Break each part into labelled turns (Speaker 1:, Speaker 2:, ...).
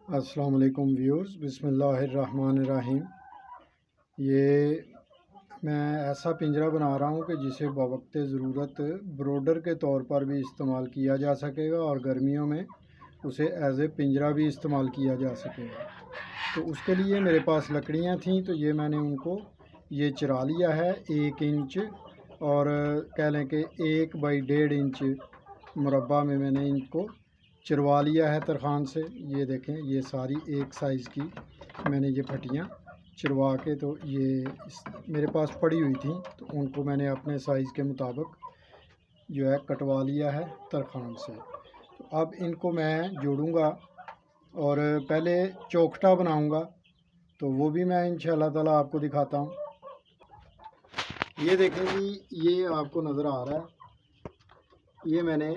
Speaker 1: अस्सलाम वालेकुम व्यूअर्स, बिस्मिल्लाहिर्रहमानिर्रहीम। ये मैं ऐसा पिंजरा बना रहा हूँ कि जिसे बवक्त ज़रूरत ब्रोडर के तौर पर भी इस्तेमाल किया जा सकेगा और गर्मियों में उसे एज़ ए पिंजरा भी इस्तेमाल किया जा सकेगा। तो उसके लिए मेरे पास लकड़ियाँ थीं, तो ये मैंने उनको ये चुरा लिया है 1 इंच और कह लें कि 1 बाई 1.5 इंच मुरब्बा में मैंने इनको चिरवा लिया है तरखान से। ये देखें, ये सारी एक साइज़ की मैंने ये फटियाँ चिरवा के, तो ये मेरे पास पड़ी हुई थी, तो उनको मैंने अपने साइज़ के मुताबिक जो है कटवा लिया है तरखान से। तो अब इनको मैं जोड़ूंगा और पहले चौखटा बनाऊंगा, तो वो भी मैं इंशाल्लाह ताला आपको दिखाता हूँ। ये देखें जी, ये आपको नज़र आ रहा है, ये मैंने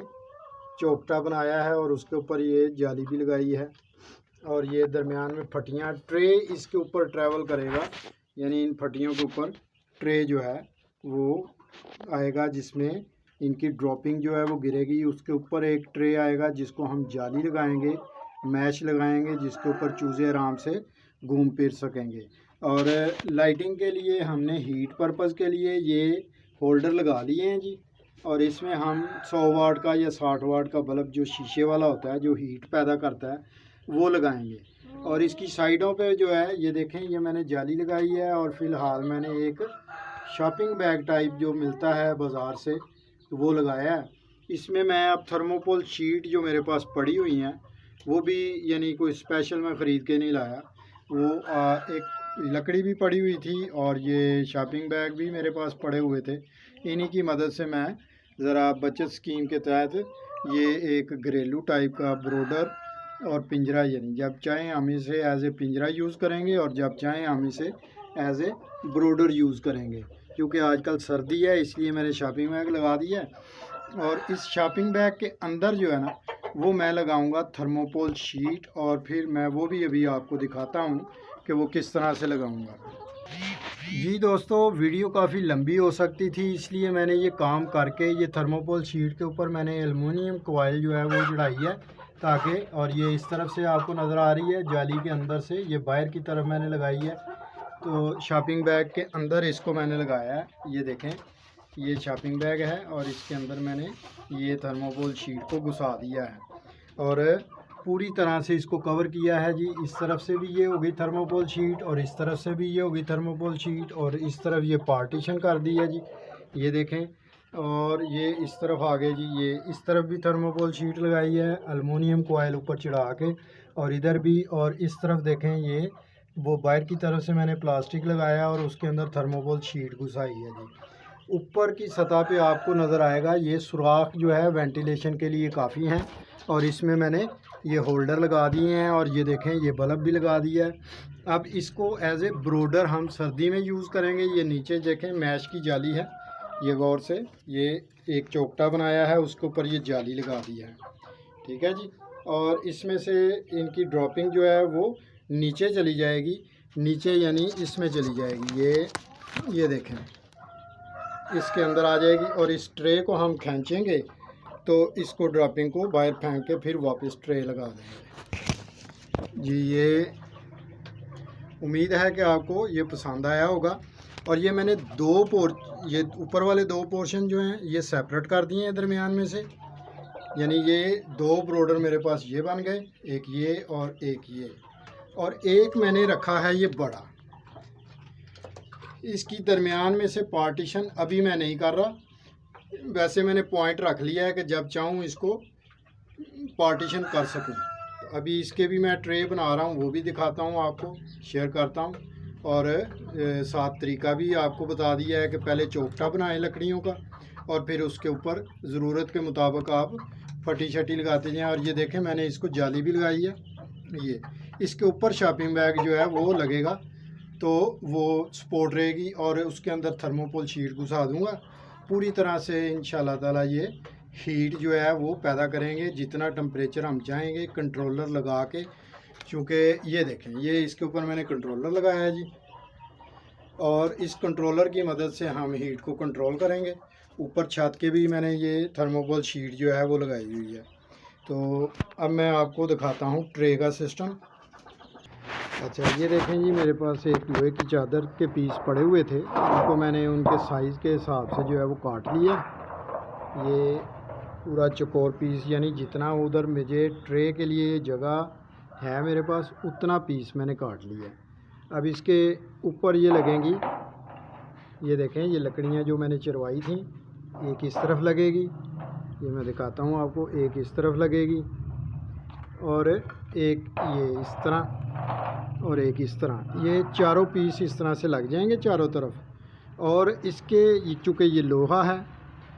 Speaker 1: चौखटा बनाया है और उसके ऊपर ये जाली भी लगाई है और ये दरमियान में फटियाँ, ट्रे इसके ऊपर ट्रैवल करेगा, यानी इन फटियों के ऊपर ट्रे जो है वो आएगा जिसमें इनकी ड्रॉपिंग जो है वो गिरेगी। उसके ऊपर एक ट्रे आएगा जिसको हम जाली लगाएंगे, मैश लगाएंगे, जिसके ऊपर चूज़े आराम से घूम फिर सकेंगे। और लाइटिंग के लिए हमने हीट पर्पज़ के लिए ये होल्डर लगा लिए हैं जी, और इसमें हम 100 वाट का या 60 वाट का बल्ब जो शीशे वाला होता है, जो हीट पैदा करता है, वो लगाएंगे। और इसकी साइडों पे जो है ये देखें, ये मैंने जाली लगाई है और फ़िलहाल मैंने एक शॉपिंग बैग टाइप जो मिलता है बाज़ार से वो लगाया है। इसमें मैं अब थर्मोकोल शीट जो मेरे पास पड़ी हुई हैं वो भी, यानी कोई स्पेशल मैं ख़रीद के नहीं लाया, वो एक लकड़ी भी पड़ी हुई थी और ये शॉपिंग बैग भी मेरे पास पड़े हुए थे। इन्हीं की मदद से मैं ज़रा बचत स्कीम के तहत ये एक घरेलू टाइप का ब्रोडर और पिंजरा, यानी जब चाहें हम इसे एज़ ए पिंजरा यूज़ करेंगे और जब चाहें हम इसे एज़ ए ब्रोडर यूज़ करेंगे। क्योंकि आजकल सर्दी है, इसलिए मैंने शॉपिंग बैग लगा दिया है। और इस शॉपिंग बैग के अंदर जो है ना, वो मैं लगाऊंगा थर्मोकोल शीट, और फिर मैं वो भी अभी आपको दिखाता हूँ कि वो किस तरह से लगाऊंगा। जी दोस्तों, वीडियो काफ़ी लंबी हो सकती थी, इसलिए मैंने ये काम करके ये थर्मोकोल शीट के ऊपर मैंने एलुमिनियम कॉइल जो है वो चढ़ाई है, ताकि, और ये इस तरफ से आपको नज़र आ रही है जाली के अंदर से, ये बाहर की तरफ मैंने लगाई है। तो शॉपिंग बैग के अंदर इसको मैंने लगाया है। ये देखें, ये शॉपिंग बैग है और इसके अंदर मैंने ये थर्मोकोल शीट को घुसा दिया है और पूरी तरह से इसको कवर किया है जी। इस तरफ से भी ये होगी थर्मोकोल शीट और इस तरफ से भी ये होगी थर्मोकोल शीट, और इस तरफ ये पार्टीशन कर दी है जी, ये देखें। और ये इस तरफ आगे जी, ये इस तरफ भी थर्मोकोल शीट लगाई है एलुमिनियम कॉइल ऊपर चढ़ा के, और इधर भी, और इस तरफ देखें, ये वो बाहर की तरफ से मैंने प्लास्टिक लगाया और उसके अंदर थर्मोकोल शीट घुसाई है जी। ऊपर की सतह पे आपको नज़र आएगा ये सुराख जो है वेंटिलेशन के लिए काफ़ी हैं, और इसमें मैंने ये होल्डर लगा दिए हैं और ये देखें, ये बल्ब भी लगा दिया है। अब इसको एज ए ब्रोडर हम सर्दी में यूज़ करेंगे। ये नीचे देखें मैश की जाली है, ये गौर से, ये एक चौखटा बनाया है, उसके ऊपर ये जाली लगा दिया है, ठीक है जी। और इसमें से इनकी ड्रॉपिंग जो है वो नीचे चली जाएगी, नीचे यानी इसमें चली जाएगी, ये देखें, इसके अंदर आ जाएगी। और इस ट्रे को हम खींचेंगे तो इसको ड्रॉपिंग को बाहर फेंक के फिर वापस ट्रे लगा देंगे जी। ये उम्मीद है कि आपको ये पसंद आया होगा। और ये मैंने ये ऊपर वाले 2 पोर्शन जो हैं ये सेपरेट कर दिए हैं दरमियान में से, यानी ये 2 ब्रोडर मेरे पास ये बन गए, एक ये और एक ये, और एक मैंने रखा है ये बड़ा। इसकी दरमियान में से पार्टीशन अभी मैं नहीं कर रहा, वैसे मैंने पॉइंट रख लिया है कि जब चाहूँ इसको पार्टीशन कर सकूँ। तो अभी इसके भी मैं ट्रे बना रहा हूँ, वो भी दिखाता हूँ, आपको शेयर करता हूँ। और साथ तरीका भी आपको बता दिया है कि पहले चौखटा बनाएं लकड़ियों का और फिर उसके ऊपर ज़रूरत के मुताबिक आप फटी शटी लगाते जाएँ। और ये देखें, मैंने इसको जाली भी लगाई है, ये इसके ऊपर शॉपिंग बैग जो है वो लगेगा, तो वो सपोर्ट रहेगी, और उसके अंदर थर्मोकोल शीट घुसा दूंगा पूरी तरह से। इंशाल्लाह ताला ये हीट जो है वो पैदा करेंगे जितना टेम्परेचर हम चाहेंगे, कंट्रोलर लगा के। चूँकि ये देखें, ये इसके ऊपर मैंने कंट्रोलर लगाया है जी, और इस कंट्रोलर की मदद से हम हीट को कंट्रोल करेंगे। ऊपर छत के भी मैंने ये थर्मोकोल शीट जो है वो लगाई हुई है। तो अब मैं आपको दिखाता हूँ ट्रे का सिस्टम। अच्छा, ये देखें जी, मेरे पास एक लोहे की चादर के पीस पड़े हुए थे, उनको मैंने उनके साइज़ के हिसाब से जो है वो काट लिया। ये पूरा चौकोर पीस, यानी जितना उधर मुझे ट्रे के लिए जगह है मेरे पास उतना पीस मैंने काट लिया। अब इसके ऊपर ये लगेंगी, ये देखें, ये लकड़ियाँ जो मैंने चरवाई थी, एक इस तरफ लगेगी, ये मैं दिखाता हूँ आपको, एक इस तरफ लगेगी और एक ये इस तरह और एक इस तरह। ये चारों पीस इस तरह से लग जाएंगे चारों तरफ। और इसके चूँकि ये लोहा है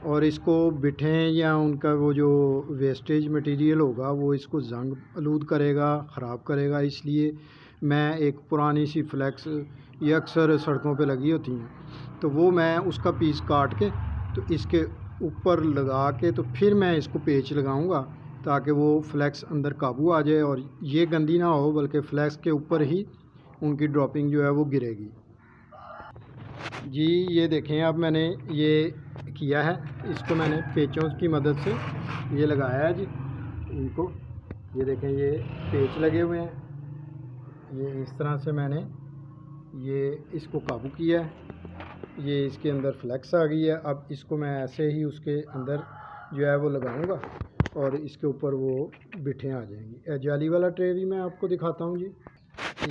Speaker 1: और इसको बिठें या उनका वो जो वेस्टेज मटेरियल होगा वो इसको जंग आलूद करेगा, ख़राब करेगा, इसलिए मैं एक पुरानी सी फ्लैक्स, ये अक्सर सड़कों पे लगी होती हैं, तो वो मैं उसका पीस काट के तो इसके ऊपर लगा के तो फिर मैं इसको पेच लगाऊंगा ताकि वो फ्लैक्स अंदर काबू आ जाए और ये गंदी ना हो, बल्कि फ्लैक्स के ऊपर ही उनकी ड्रॉपिंग जो है वो गिरेगी। जी ये देखें, अब मैंने ये किया है, इसको मैंने पेचों की मदद से ये लगाया है जी इनको। ये देखें, ये पेच लगे हुए हैं, ये इस तरह से मैंने ये इसको काबू किया है। ये इसके अंदर फ्लैक्स आ गई है। अब इसको मैं ऐसे ही उसके अंदर जो है वो लगाऊंगा और इसके ऊपर वो बिठें आ जाएंगी। जाली वाला ट्रे भी मैं आपको दिखाता हूँ जी।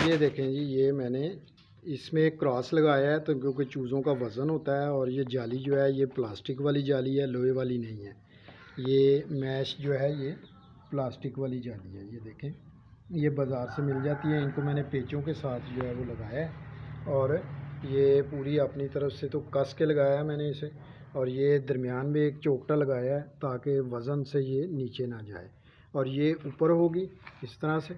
Speaker 1: ये देखें जी, ये मैंने इसमें एक क्रॉस लगाया है तो क्योंकि चूज़ों का वज़न होता है, और ये जाली जो है ये प्लास्टिक वाली जाली है, लोहे वाली नहीं है। ये मैश जो है ये प्लास्टिक वाली जाली है। ये देखें, ये बाज़ार से मिल जाती है। इनको मैंने पेचों के साथ जो है वो लगाया है और ये पूरी अपनी तरफ से तो कस के लगाया है मैंने इसे, और ये दरमियान में एक चोकटा लगाया है ताकि वज़न से ये नीचे ना जाए। और ये ऊपर होगी इस तरह से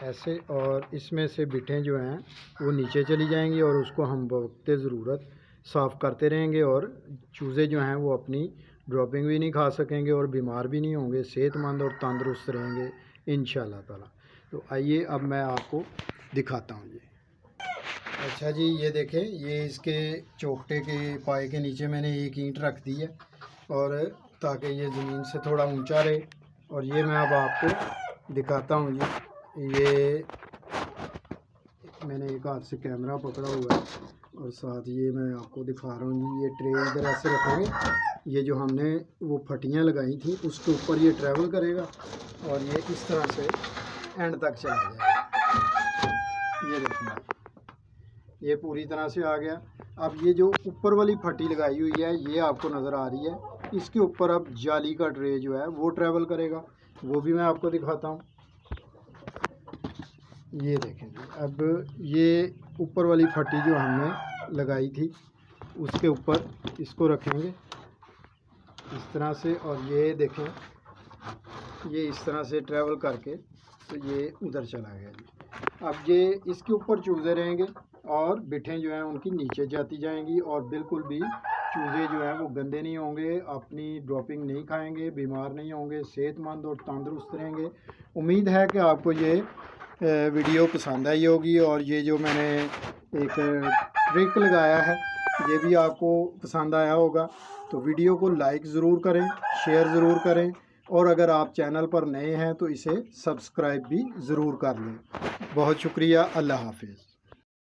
Speaker 1: ऐसे, और इसमें से बिठें जो हैं वो नीचे चली जाएंगी और उसको हम वक्त ज़रूरत साफ़ करते रहेंगे और चूज़े जो हैं वो अपनी ड्रॉपिंग भी नहीं खा सकेंगे और बीमार भी नहीं होंगे, सेहतमंद और तंदुरुस्त रहेंगे इंशाल्लाह ताला। तो आइए अब मैं आपको दिखाता हूँ जी। अच्छा जी, ये देखें, ये इसके चौकटे के पाए के नीचे मैंने एक ईंट रख दी है और ताकि ये ज़मीन से थोड़ा ऊंचा रहे। और ये मैं अब आपको दिखाता हूँ जी। ये मैंने एक हाथ से कैमरा पकड़ा हुआ है और साथ ये मैं आपको दिखा रहा हूँ जी। ये ट्रे इधर ऐसे रखेंगे, ये जो हमने वो फटियाँ लगाई थी उसके ऊपर ये ट्रैवल करेगा और ये इस तरह से एंड तक चला जाएगा। ये देखिए, ये पूरी तरह से आ गया। अब ये जो ऊपर वाली फटी लगाई हुई है ये आपको नज़र आ रही है, इसके ऊपर अब जाली का ट्रे जो है वो ट्रैवल करेगा, वो भी मैं आपको दिखाता हूँ। ये देखें जी, अब ये ऊपर वाली फटी जो हमने लगाई थी उसके ऊपर इसको रखेंगे इस तरह से, और ये देखें ये इस तरह से ट्रैवल करके तो ये उधर चला गया जी। अब ये इसके ऊपर चूज़े रहेंगे और बिठें जो हैं उनकी नीचे जाती जाएंगी और बिल्कुल भी चूज़े जो हैं वो गंदे नहीं होंगे, अपनी ड्रॉपिंग नहीं खाएंगे, बीमार नहीं होंगे, सेहतमंद और तंदुरुस्त रहेंगे। उम्मीद है कि आपको ये वीडियो पसंद आई होगी और ये जो मैंने एक ट्रिक लगाया है ये भी आपको पसंद आया होगा। तो वीडियो को लाइक ज़रूर करें, शेयर ज़रूर करें, और अगर आप चैनल पर नए हैं तो इसे सब्सक्राइब भी ज़रूर कर लें। बहुत शुक्रिया, अल्लाह हाफिज़।